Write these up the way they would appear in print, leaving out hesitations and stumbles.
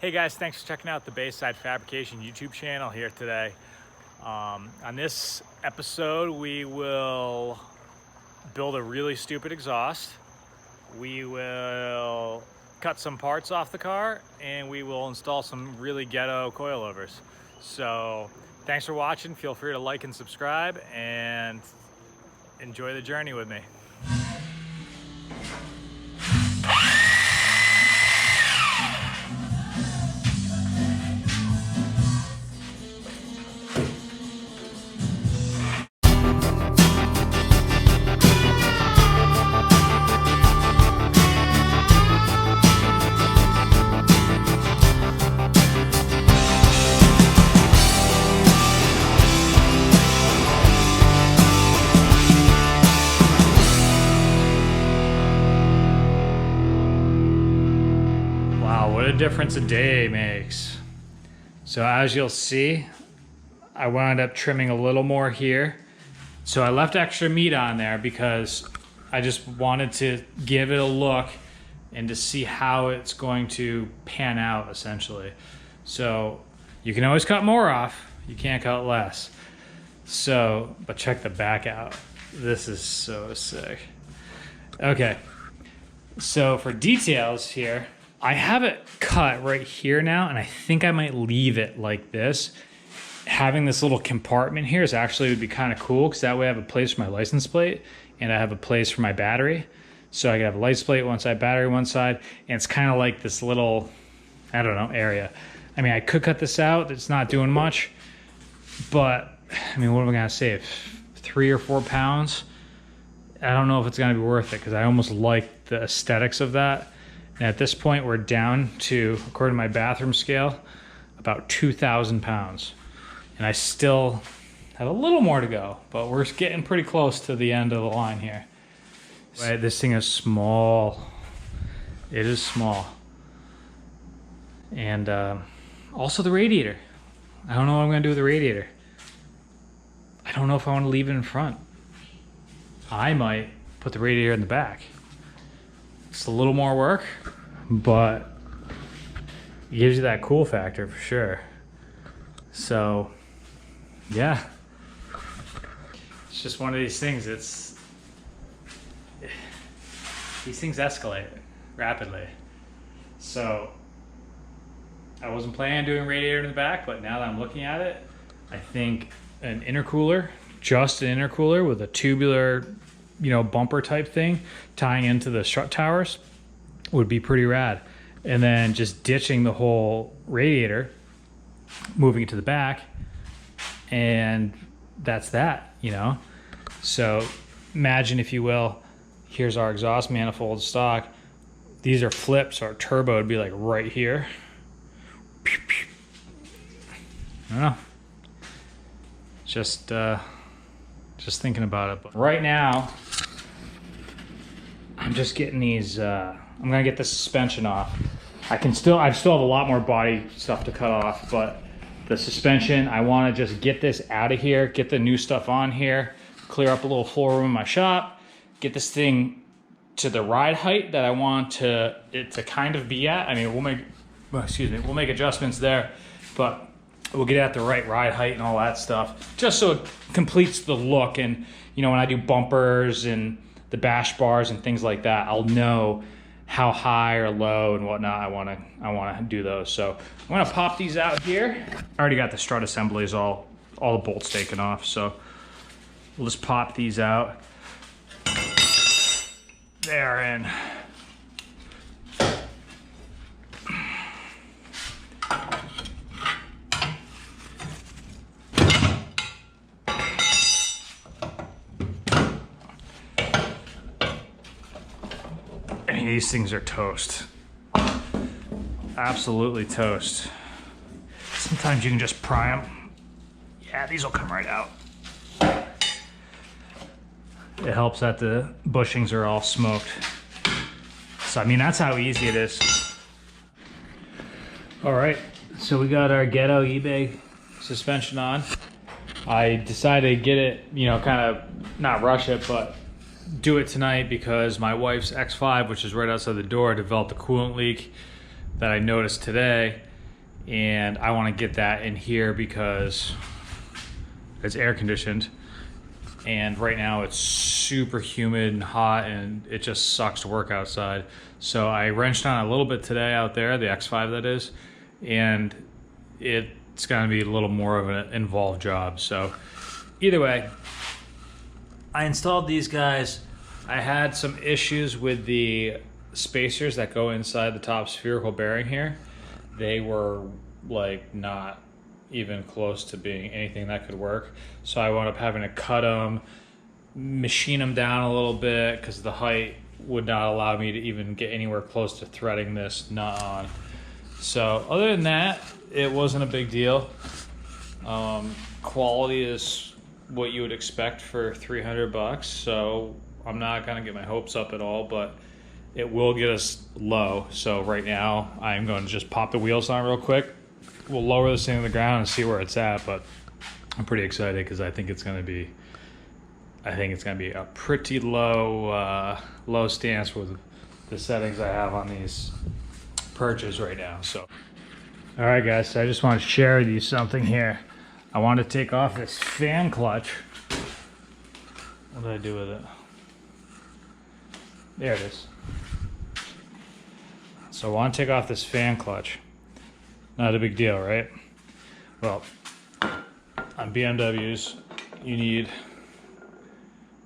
Hey guys, thanks for checking out the Bayside Fabrication YouTube channel here today. On this episode, we will build a really stupid exhaust. We will cut some parts off the car, and we will install some really ghetto coilovers. So thanks for watching. Feel free to like and subscribe and enjoy the journey with me. What a difference a day makes. So as you'll see, I wound up trimming a little more here. So I left extra meat on there because I just wanted to give it a look and to see how it's going to pan out essentially. So you can always cut more off, you can't cut less. So, but check the back out. This is so sick. Okay, so for details here, I have it cut right here now, and I think I might leave it like this. Having this little compartment here is actually would be kind of cool, because that way I have a place for my license plate and I have a place for my battery. So I can have a license plate one side, battery one side, and it's kind of like this little, I don't know, area. I mean, I could cut this out. It's not doing much, but I mean, what am I gonna save? 3 or 4 pounds? I don't know if it's gonna be worth it, because I almost like the aesthetics of that. And at this point, we're down to, according to my bathroom scale, about 2,000 pounds. And I still have a little more to go, but we're getting pretty close to the end of the line here. Right, this thing is small. It is small. And also the radiator. I don't know what I'm gonna do with the radiator. I don't know if I wanna leave it in front. I might put the radiator in the back. It's a little more work, but it gives you that cool factor for sure. So, yeah. It's just one of these things. These things escalate rapidly. So, I wasn't planning on doing radiator in the back, but now that I'm looking at it, I think an intercooler, just an intercooler with a tubular, bumper type thing tying into the strut towers would be pretty rad. And then just ditching the whole radiator, moving it to the back, and that's that, So imagine, if you will, here's our exhaust manifold stock. These are flips, so our turbo would be like right here. I don't know. Just thinking about it. But right now, I'm just getting these, I'm gonna get the suspension off. I still have a lot more body stuff to cut off, but the suspension, I wanna just get this out of here, get the new stuff on here, clear up a little floor room in my shop, get this thing to the ride height that I want it to kind of be at. I mean, we'll make adjustments there, but we'll get at the right ride height and all that stuff, just so it completes the look. And when I do bumpers and the bash bars and things like that, I'll know how high or low and whatnot I wanna do those. So I'm gonna pop these out here. I already got the strut assemblies, all the bolts taken off, so we'll just pop these out. They're in. These things are toast. Absolutely toast. Sometimes you can just pry them. Yeah, these will come right out. It helps that the bushings are all smoked. So, I mean, that's how easy it is. All right, so we got our ghetto eBay suspension on. I decided to get it, kind of not rush it, but do it tonight because my wife's X5, which is right outside the door, developed a coolant leak that I noticed today. and I want to get that in here because it's air conditioned, and right now it's super humid and hot and it just sucks to work outside. So I wrenched on a little bit today out there, the X5 that is, and it's going to be a little more of an involved job. So either way, I installed these guys. I had some issues with the spacers that go inside the top spherical bearing here. They were like not even close to being anything that could work. So I wound up having to cut them, machine them down a little bit because the height would not allow me to even get anywhere close to threading this nut on. So other than that, it wasn't a big deal. Quality is what you would expect for 300 bucks. So I'm not gonna get my hopes up at all, but it will get us low. So right now I'm going to just pop the wheels on real quick. We'll lower this thing to the ground and see where it's at, but I'm pretty excited because I think it's gonna be a pretty low low stance with the settings I have on these perches right now. So all right guys, so I just want to share with you something here. I want to take off this fan clutch. What did I do with it? There it is. So I want to take off this fan clutch. Not a big deal, right? Well, on BMWs you need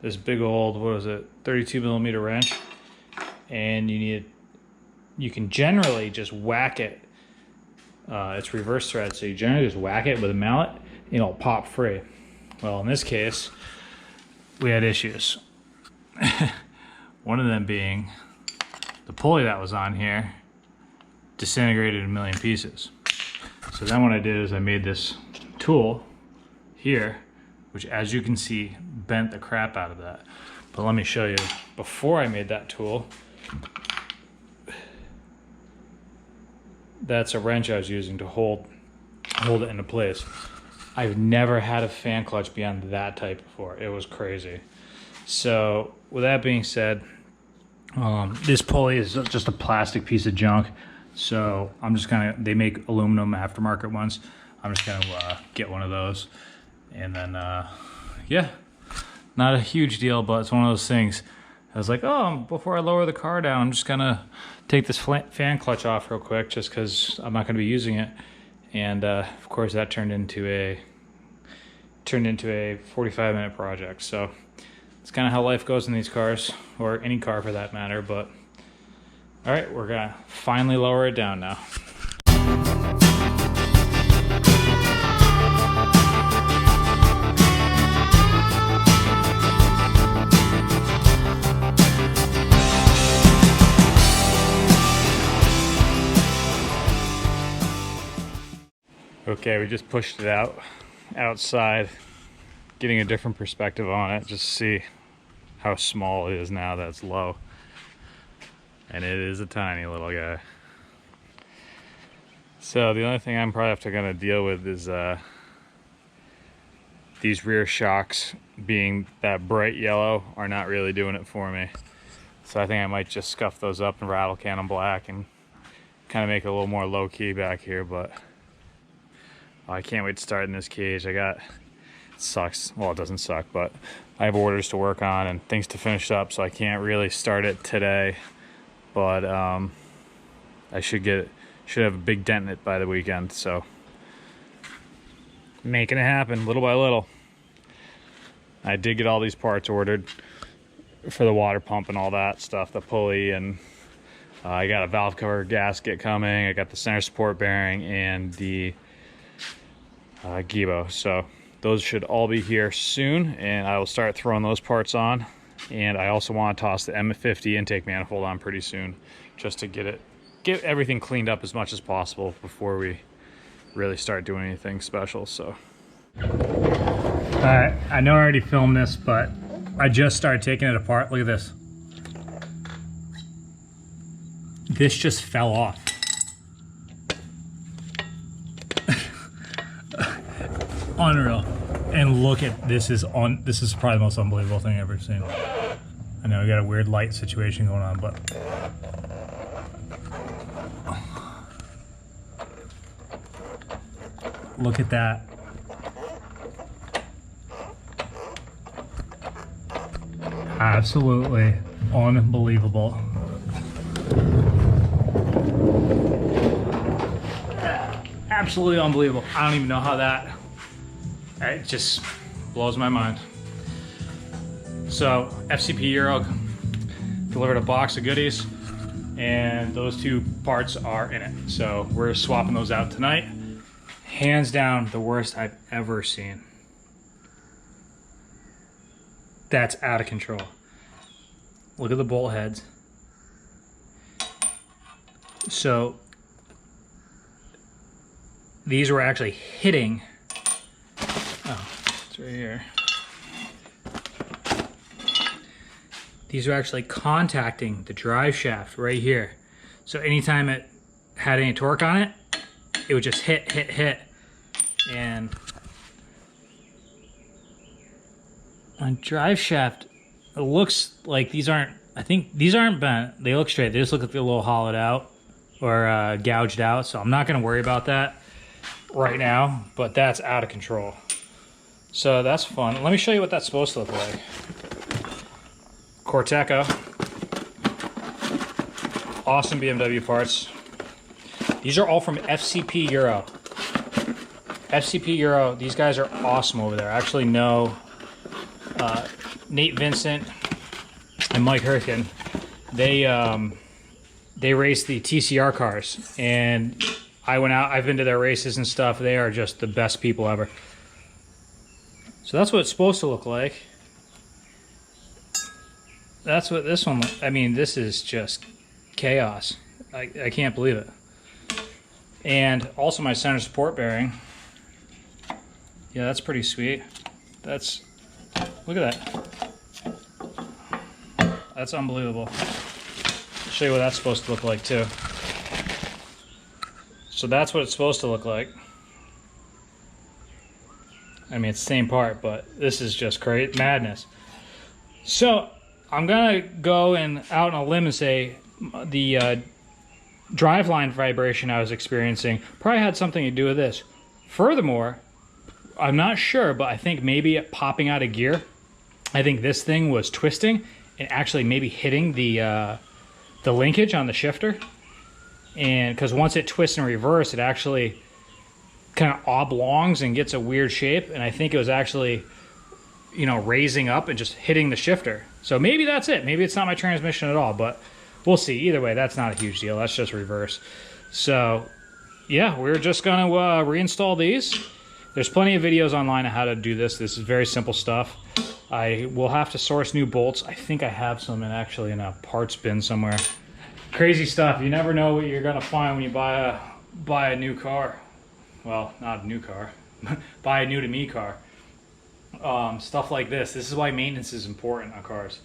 this big old, what is it, 32 millimeter wrench, and you can generally just whack it. It's reverse thread, so you generally just whack it with a mallet and it'll pop free. Well, in this case, we had issues. One of them being the pulley that was on here disintegrated in a million pieces. So then what I did is I made this tool here, which as you can see, bent the crap out of that. But let me show you, before I made that tool, that's a wrench I was using to hold it into place. I've never had a fan clutch beyond that type before. It was crazy. So with that being said, this pulley is just a plastic piece of junk. So I'm just they make aluminum aftermarket ones. I'm just gonna get one of those. And then, yeah, not a huge deal, but it's one of those things. I was like, oh, before I lower the car down, I'm just gonna take this fan clutch off real quick just because I'm not gonna be using it. And of course that turned into a 45-minute project. So it's kind of how life goes in these cars, or any car for that matter. But all right, we're gonna finally lower it down now. Okay, we just pushed it outside, getting a different perspective on it, just to see how small it is now that it's low. And it is a tiny little guy. So the only thing I'm probably gonna deal with is these rear shocks being that bright yellow are not really doing it for me. So I think I might just scuff those up and rattle can them black and kind of make it a little more low key back here. But I can't wait to start in this cage. It sucks. Well, it doesn't suck, but I have orders to work on and things to finish up, so I can't really start it today. But I should have a big dent in it by the weekend. So making it happen little by little. I did get all these parts ordered for the water pump and all that stuff, the pulley, and I got a valve cover gasket coming. I got the center support bearing and the Gibo. So those should all be here soon, and I will start throwing those parts on. And I also want to toss the M50 intake manifold on pretty soon, just to get everything cleaned up as much as possible before we really start doing anything special. So I know I already filmed this, but I just started taking it apart. Look at this. This just fell off. Unreal. And look at this is probably the most unbelievable thing I've ever seen. I know we got a weird light situation going on, but Look at that. Absolutely unbelievable. Absolutely unbelievable. I don't even know how that, it just blows my mind. So FCP Euro delivered a box of goodies, and those two parts are in it. So we're swapping those out tonight. Hands down, the worst I've ever seen. That's out of control. Look at the bolt heads. So these were actually hitting. Oh, it's right here. These are actually contacting the drive shaft right here. So anytime it had any torque on it, it would just hit. And on drive shaft, it looks like these aren't, I think these aren't bent. They look straight. They just look like they're a little hollowed out or gouged out. So I'm not gonna worry about that right now, but that's out of control. So that's fun. Let me show you what that's supposed to look like. Corteco. Awesome BMW parts. These are all from FCP Euro. FCP Euro, these guys are awesome over there. I actually know Nate Vincent and Mike Herkin. They race the TCR cars, and I went out, I've been to their races and stuff. They are just the best people ever. So that's what it's supposed to look like. That's what this one, I mean, this is just chaos. I can't believe it. And also my center support bearing. Yeah, that's pretty sweet. That's, look at that. That's unbelievable. I'll show you what that's supposed to look like too. So that's what it's supposed to look like. I mean, it's the same part, but this is just crazy madness. So I'm gonna go out on a limb and say the driveline vibration I was experiencing probably had something to do with this. Furthermore, I'm not sure, but I think maybe it popping out of gear, I think this thing was twisting and actually maybe hitting the linkage on the shifter. And because once it twists in reverse, it actually kind of oblongs and gets a weird shape. And I think it was actually, you know, raising up and just hitting the shifter. So maybe that's it. Maybe it's not my transmission at all, but we'll see. Either way, that's not a huge deal. That's just reverse. So yeah, we're just gonna reinstall these. There's plenty of videos online on how to do this. This is very simple stuff. I will have to source new bolts. I think I have some in a parts bin somewhere. Crazy stuff. You never know what you're gonna find when you buy a new car. Well, not a new car. Buy a new to me car. Stuff like this. This is why maintenance is important on cars.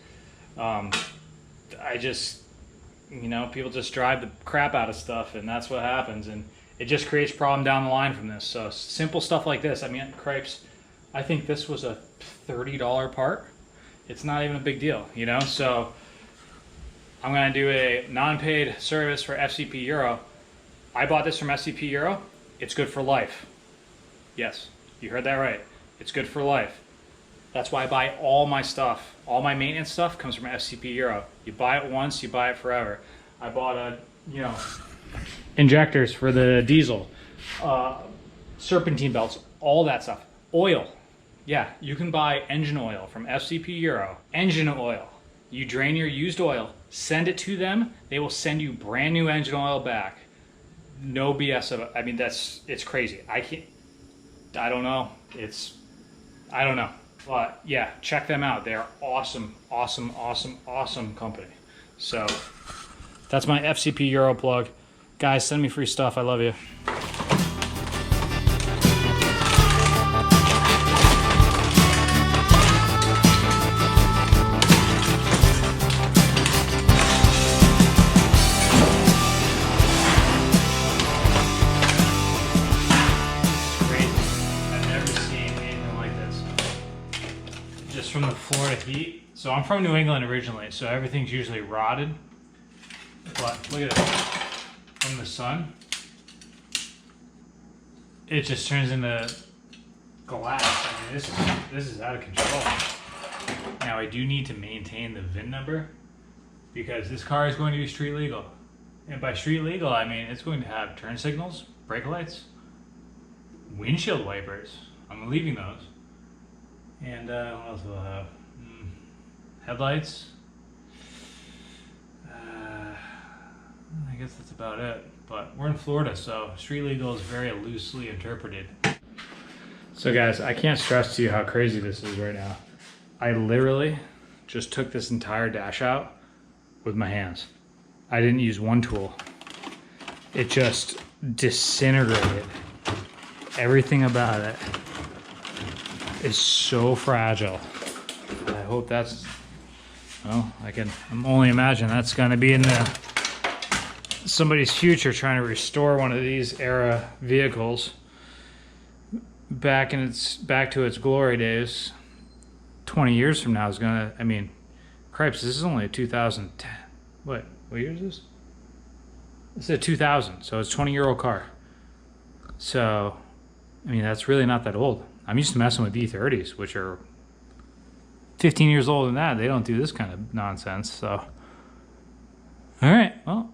I just, you know, people just drive the crap out of stuff, and that's what happens, and it just creates problem down the line from this. So simple stuff like this. I mean, cripes, I think this was a $30 part. It's not even a big deal, you know? So I'm gonna do a non-paid service for FCP Euro. I bought this from FCP Euro. It's good for life. Yes, you heard that right. It's good for life. That's why I buy all my stuff. All my maintenance stuff comes from FCP Euro. You buy it once, you buy it forever. I bought injectors for the diesel, serpentine belts, all that stuff. Oil. Yeah, you can buy engine oil from FCP Euro. Engine oil. You drain your used oil, send it to them, they will send you brand new engine oil back. No BS of it. I mean, it's crazy. I don't know. I don't know. But yeah, check them out. They're awesome, awesome, awesome, awesome company. So that's my FCP Euro plug. Guys, send me free stuff. I love you. From the Florida heat. So I'm from New England originally, so everything's usually rotted. But look at it. From the sun. it just turns into glass. I mean, this is out of control. Now I do need to maintain the VIN number because this car is going to be street legal. And by street legal, I mean it's going to have turn signals, brake lights, windshield wipers. I'm leaving those. And what else will I have? Headlights. I guess that's about it. But we're in Florida, so street legal is very loosely interpreted. So guys, I can't stress to you how crazy this is right now. I literally just took this entire dash out with my hands. I didn't use one tool. It just disintegrated. Everything about it is so fragile. I hope that's, well, I'm only imagine that's gonna be in somebody's future trying to restore one of these era vehicles back to its glory days. 20 years from now is gonna, I mean, cripes, this is only a 2010. What year is this? This is a 2000, so it's a 20-year-old car. So, I mean, that's really not that old. I'm used to messing with E30s, which are 15 years older than that. They don't do this kind of nonsense, so. All right, well,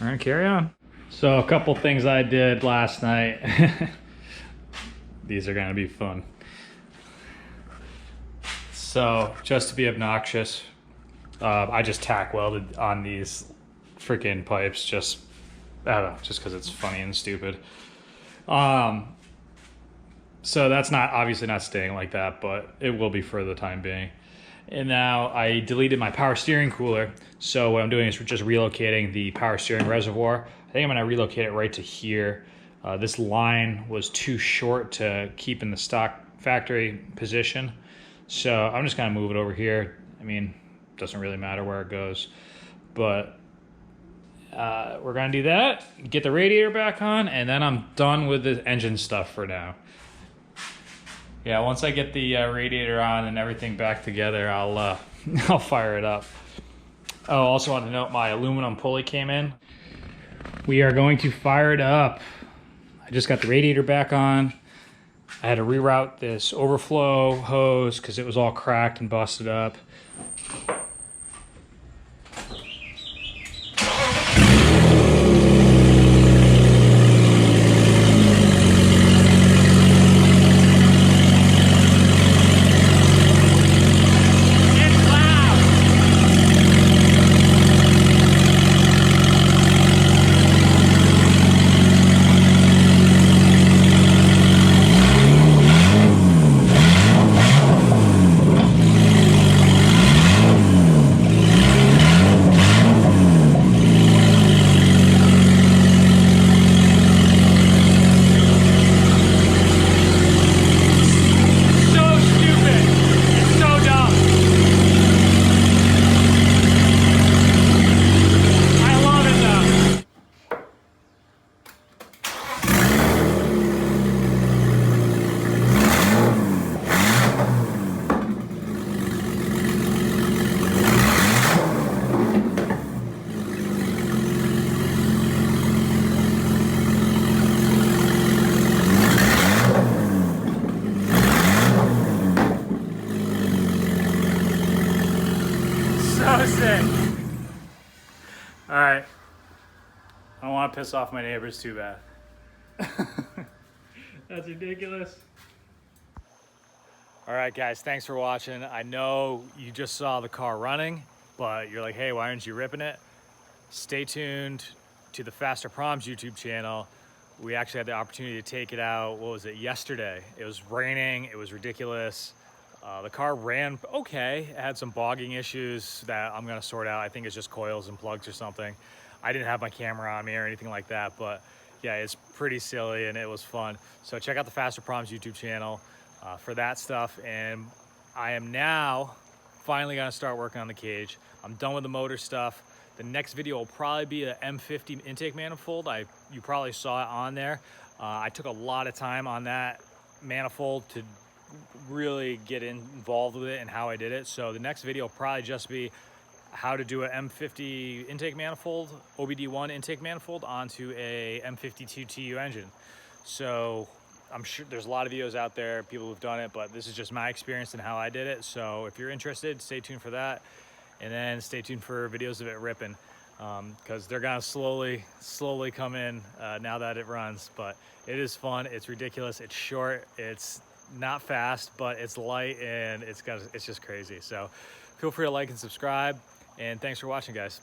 we're gonna carry on. So a couple things I did last night. These are gonna be fun. So just to be obnoxious, I just tack welded on these freaking pipes, just, I don't know, just because it's funny and stupid. So that's not, obviously not staying like that, but it will be for the time being. And now I deleted my power steering cooler. So what I'm doing is just relocating the power steering reservoir. I think I'm gonna relocate it right to here. This line was too short to keep in the stock factory position. So I'm just gonna move it over here. I mean, doesn't really matter where it goes, but we're gonna do that, get the radiator back on, and then I'm done with the engine stuff for now. Yeah, once I get the radiator on and everything back together, I'll I'll fire it up. Oh, also want to note my aluminum pulley came in. We are going to fire it up. I just got the radiator back on. I had to reroute this overflow hose because it was all cracked and busted up. So sick. All right. I don't want to piss off my neighbors too bad. That's ridiculous. All right, guys, thanks for watching. I know you just saw the car running, but you're like, hey, why aren't you ripping it? Stay tuned to the Faster Proms YouTube channel. We actually had the opportunity to take it out, what was it, yesterday. It was raining, it was ridiculous. The car ran okay. It had some bogging issues that I'm gonna sort out. I think it's just coils and plugs or something. I didn't have my camera on me or anything like that, but yeah, it's pretty silly and it was fun. So check out the Faster Proms YouTube channel for that stuff. And I am now finally gonna start working on the cage. I'm done with the motor stuff. The next video will probably be the M50 intake manifold. You probably saw it on there. I took a lot of time on that manifold to really get involved with it and how I did it. So the next video will probably just be how to do an M50 intake manifold, OBD1 intake manifold onto a M52 TU engine. So I'm sure there's a lot of videos out there, people who've done it, but this is just my experience and how I did it. So if you're interested, stay tuned for that. And then stay tuned for videos of it ripping, because they're gonna slowly come in now that it runs. But it is fun, it's ridiculous, it's short, it's not fast, but it's light, and it's just crazy. So feel free to like and subscribe, and thanks for watching, guys.